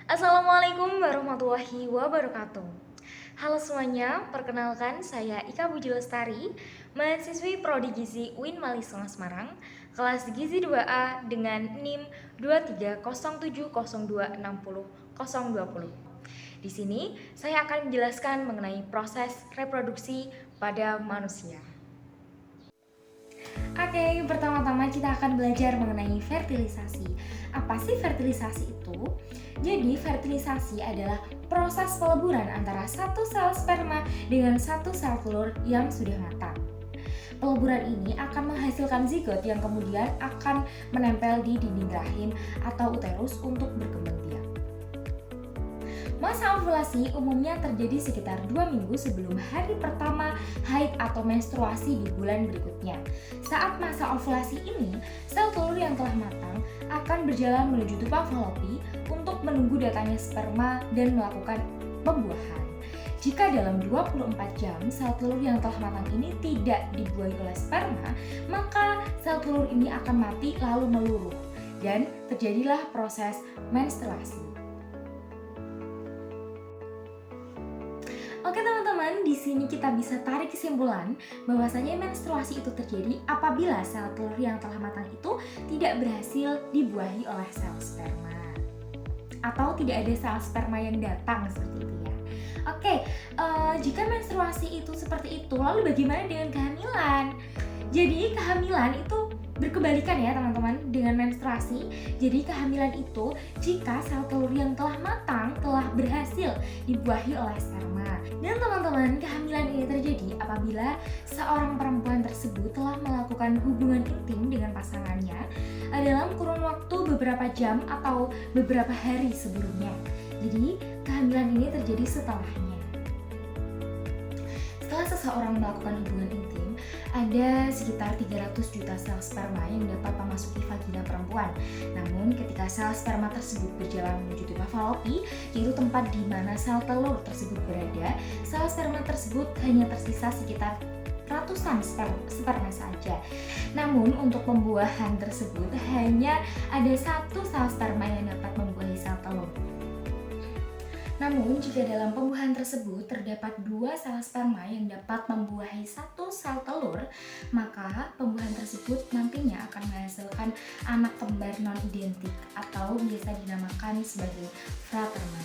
Assalamualaikum warahmatullahi wabarakatuh. Halo semuanya, perkenalkan saya Ika Puji Lestari, mahasiswi Prodi Gizi UIN Malisong Semarang, kelas Gizi 2A dengan NIM 230702600020. Di sini saya akan menjelaskan mengenai proses reproduksi pada manusia. Oke, pertama-tama kita akan belajar mengenai fertilisasi. Apa sih fertilisasi itu? Jadi, fertilisasi adalah proses peleburan antara satu sel sperma dengan satu sel telur yang sudah matang. Peleburan ini akan menghasilkan zigot yang kemudian akan menempel di dinding rahim atau uterus untuk berkembang biak. Masa ovulasi umumnya terjadi sekitar 2 minggu sebelum hari pertama haid atau menstruasi di bulan berikutnya. Saat masa ovulasi ini, sel telur yang telah matang akan berjalan menuju tubang falopi untuk menunggu datangnya sperma dan melakukan pembuahan. Jika dalam 24 jam sel telur yang telah matang ini tidak dibuahi oleh sperma, maka sel telur ini akan mati lalu meluruh dan terjadilah proses menstruasi. Oke teman-teman, di sini kita bisa tarik kesimpulan bahwasanya menstruasi itu terjadi apabila sel telur yang telah matang itu tidak berhasil dibuahi oleh sel sperma atau tidak ada sel sperma yang datang seperti itu ya. Oke, jika menstruasi itu seperti itu, lalu bagaimana dengan kehamilan? Jadi kehamilan itu berkebalikan ya teman-teman dengan menstruasi. Jadi kehamilan itu jika sel telur yang telah matang telah berhasil dibuahi oleh sperma. Dan teman-teman, kehamilan ini terjadi apabila seorang perempuan tersebut telah melakukan hubungan intim dengan pasangannya dalam kurun waktu beberapa jam atau beberapa hari sebelumnya. Jadi kehamilan ini terjadi setelahnya. Setelah seseorang melakukan hubungan intim, ada sekitar 300 juta sel sperma yang dapat memasuki vagina perempuan. Namun ketika sel sperma tersebut berjalan menuju tubang falopi, yaitu tempat di mana sel telur tersebut berada, sel sperma tersebut hanya tersisa sekitar ratusan sperma saja. Namun untuk pembuahan tersebut hanya ada satu sel sperma yang dapat membuahi sel telur. Namun, jika dalam pembuahan tersebut terdapat 2 sel sperma yang dapat membuahi satu sel telur, maka pembuahan tersebut nantinya akan menghasilkan anak kembar non-identik atau biasa dinamakan sebagai fraternal.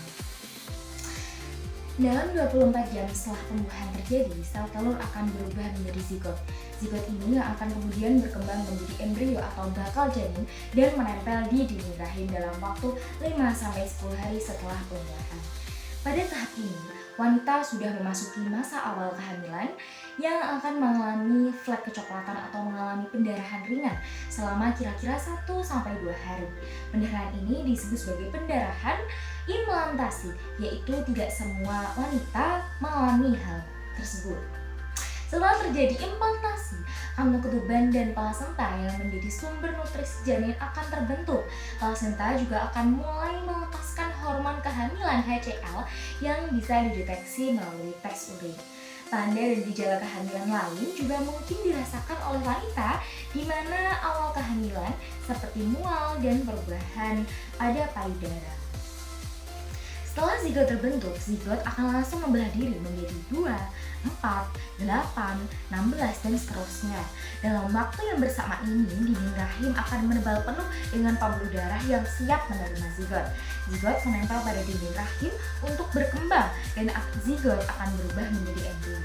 Dalam 24 jam setelah pembuahan terjadi, sel telur akan berubah menjadi zigot. Zigot ini yang akan kemudian berkembang menjadi embrio atau bakal janin dan menempel di dinding rahim dalam waktu 5-10 hari setelah pembuahan. Pada tahap ini, wanita sudah memasuki masa awal kehamilan yang akan mengalami flek kecoklatan atau mengalami pendarahan ringan selama kira-kira 1-2 hari. Pendarahan ini disebut sebagai pendarahan implantasi, yaitu tidak semua wanita mengalami hal tersebut. Setelah terjadi implantasi, kandung ketuban dan plasenta yang menjadi sumber nutrisi janin akan terbentuk. Plasenta juga akan mulai melepaskan hormon kehamilan HCl yang bisa dideteksi melalui tes urin. Tanda dan gejala kehamilan lain juga mungkin dirasakan oleh wanita di mana awal kehamilan seperti mual dan perubahan pada payudara. Setelah zigot terbentuk, zigot akan langsung membelah diri menjadi 2, 4, 8, 16, dan seterusnya. Dalam waktu yang bersamaan ini, dinding rahim akan menebal penuh dengan pembuluh darah yang siap menerima zigot. Zigot menempel pada dinding rahim untuk berkembang dan zigot akan berubah menjadi embrio.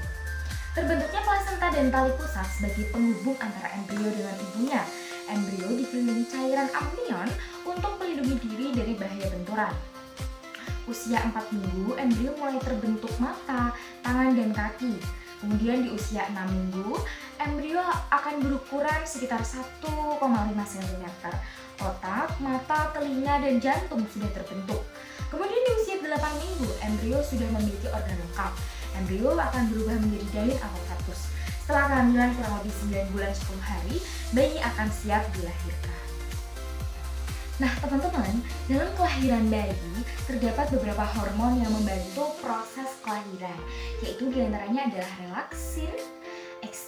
Terbentuknya plasenta dan tali pusat sebagai penghubung antara embrio dengan ibunya. Embrio dikelilingi cairan amnion untuk melindungi diri dari bahaya benturan. Usia 4 minggu, embrio mulai terbentuk mata, tangan, dan kaki. Kemudian di usia 6 minggu, embrio akan berukuran sekitar 1,5 cm. Otak, mata, telinga, dan jantung sudah terbentuk. Kemudian di usia 8 minggu, embrio sudah memiliki organ lengkap. Embrio akan berubah menjadi janin atau fetus. Setelah kehamilan kurang lebih 9 bulan 10 hari, bayi akan siap dilahirkan. Nah teman-teman, dalam kelahiran bayi terdapat beberapa hormon yang membantu proses kelahiran, yaitu diantaranya adalah relaksin,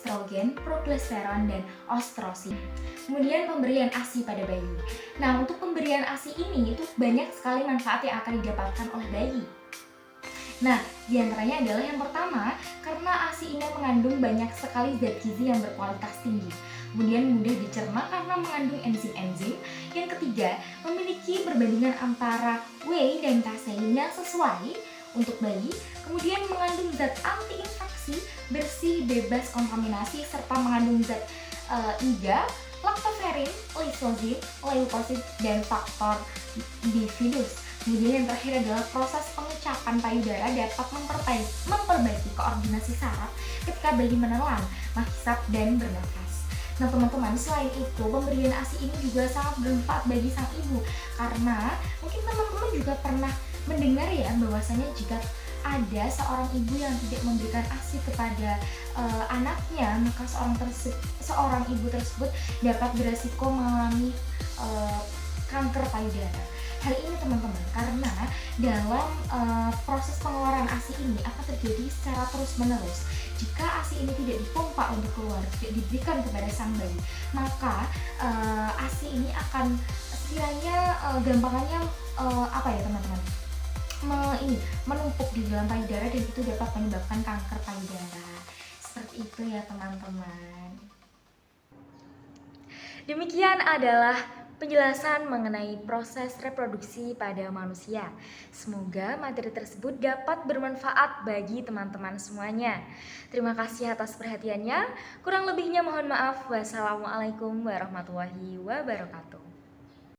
estrogen, progesteron, dan ostrocin. Kemudian pemberian ASI pada bayi. Nah, untuk pemberian ASI ini itu banyak sekali manfaat yang akan didapatkan oleh bayi. Nah, diantaranya adalah yang pertama, karena ASI ini mengandung banyak sekali zat gizi yang berkualitas tinggi. Kemudian mudah dicerna karena mengandung enzim-enzim. Yang ketiga, memiliki perbandingan antara whey dan kasein yang sesuai untuk bayi. Kemudian mengandung zat anti-infeksi, bersih, bebas kontaminasi, serta mengandung zat IGA, laktoferin, lysozyme, leukosit, dan faktor bifidus. Kemudian yang terakhir adalah proses pengucapan payudara dapat memperbaiki koordinasi saraf ketika bayi menelan, menghisap, dan bernafas. Nah teman-teman, selain itu pemberian ASI ini juga sangat bermanfaat bagi sang ibu, karena mungkin teman-teman juga pernah mendengar ya bahwasanya jika ada seorang ibu yang tidak memberikan ASI kepada anaknya, maka seorang ibu tersebut dapat beresiko mengalami kanker payudara. Hal ini teman-teman karena dalam proses pengeluaran ASI ini akan terjadi secara terus-menerus. Jika ASI ini tidak dipompa untuk keluar, tidak diberikan kepada sang bayi, maka ASI ini akan sekiranya gampangannya apa ya teman-teman? Menumpuk di dalam payudara dan itu dapat menyebabkan kanker payudara. Seperti itu ya teman-teman. Demikian adalah penjelasan mengenai proses reproduksi pada manusia. Semoga materi tersebut dapat bermanfaat bagi teman-teman semuanya. Terima kasih atas perhatiannya. Kurang lebihnya mohon maaf. Wassalamualaikum warahmatullahi wabarakatuh.